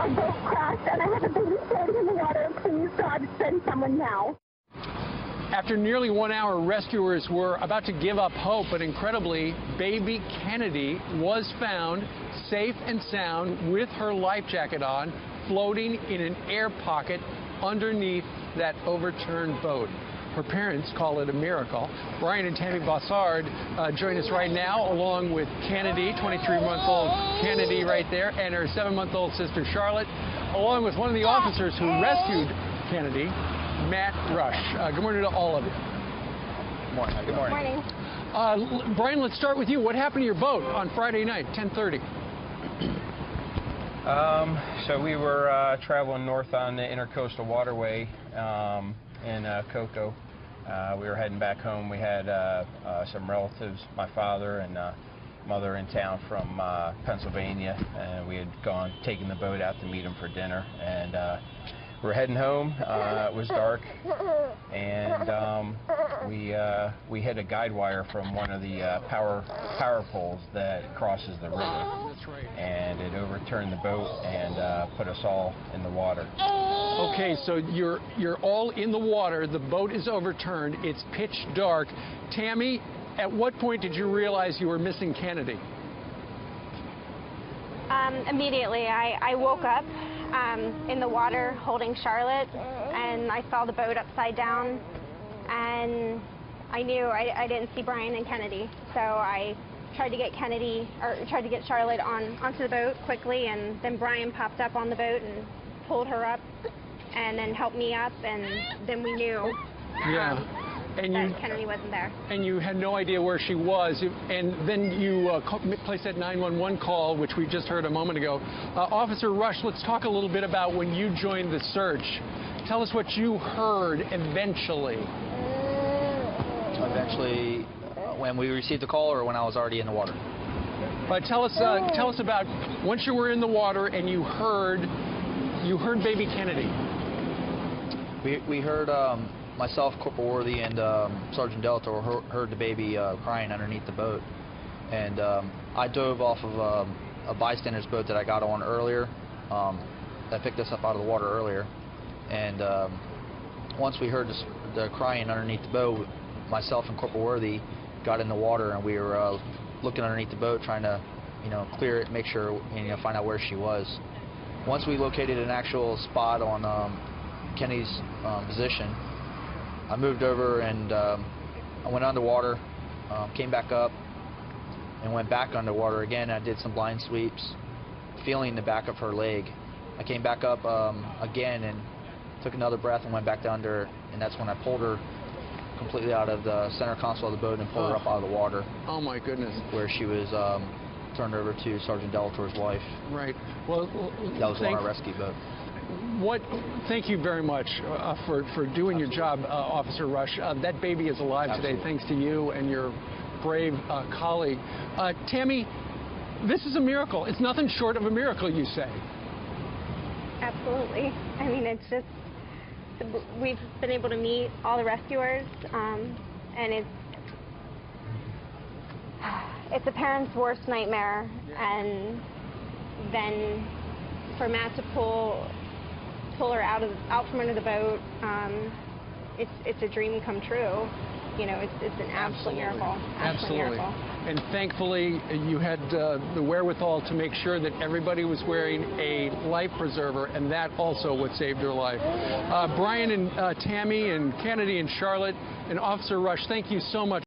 Our boat crashed, and I have a baby floating in the water. Please, God, send someone now. After nearly 1 hour, rescuers were about to give up hope, but incredibly, baby Kennedy was found safe and sound with her life jacket on, floating in an air pocket underneath that overturned boat. Her parents call it a miracle. Brian and Tammy Bossard join us right now, along with Kennedy, 23-month-old Kennedy right there, and her 7-month-old sister Charlotte, along with one of the officers who rescued Kennedy, Matt Rush. Good morning to all of you. Good morning. Good morning. Brian, let's start with you. What happened to your boat on Friday night, 10:30? So we were traveling north on the Intercoastal Waterway in Cocoa. We were heading back home. We had some relatives, my father and mother, in town from Pennsylvania, and we had taken the boat out to meet them for dinner. And we're heading home. It was dark, and we hit a guide wire from one of the power poles that crosses the river. That's right. And it overturned the boat and put us all in the water. Okay, so you're all in the water. The boat is overturned. It's pitch dark. Tammy, at what point did you realize you were missing Kennedy? Immediately, I woke up in the water holding Charlotte, and I saw the boat upside down, and I knew I didn't see Brian and Kennedy, so I tried to get Charlotte onto the boat quickly, and then Brian popped up on the boat and pulled her up, and then helped me up, and then we knew that Kennedy wasn't there. And you had no idea where she was, and then you placed that 911 call, which we just heard a moment ago. Officer Rush, let's talk a little bit about when you joined the search. Tell us what you heard eventually. Eventually, when we received the call, or when I was already in the water? But tell us about once you were in the water and you heard baby Kennedy. We heard myself, Corporal Worthy, and Sergeant Delator heard the baby crying underneath the boat, and I dove off of a bystander's boat that I got on earlier. That picked us up out of the water earlier, and once we heard the crying underneath the boat, myself and Corporal Worthy got in the water, and we were looking underneath the boat, trying to, clear it, make sure, find out where she was. Once we located an actual spot on Kennedy's position, I moved over and I went underwater, came back up, and went back underwater again. I did some blind sweeps, feeling the back of her leg. I came back up again and took another breath and went back down under, and that's when I pulled her completely out of the center console of the boat and pulled her up out of the water. Oh my goodness. Where she was turned over to Sergeant Delator's wife. Right. Well, that was on our rescue boat. Thank you very much for doing your job, Officer Rush. That baby is alive today, thanks to you and your brave colleague. Tammy, this is a miracle. It's nothing short of a miracle, you say. Absolutely. I mean, it's just, we've been able to meet all the rescuers, and it's a parent's worst nightmare, and then for Matt to pull her out from under the boat, it's a dream come true. It's an absolute miracle. Absolutely. Miracle. And thankfully, you had the wherewithal to make sure that everybody was wearing a life preserver, and that also what saved her life. Brian and Tammy and Kennedy and Charlotte and Officer Rush, thank you so much.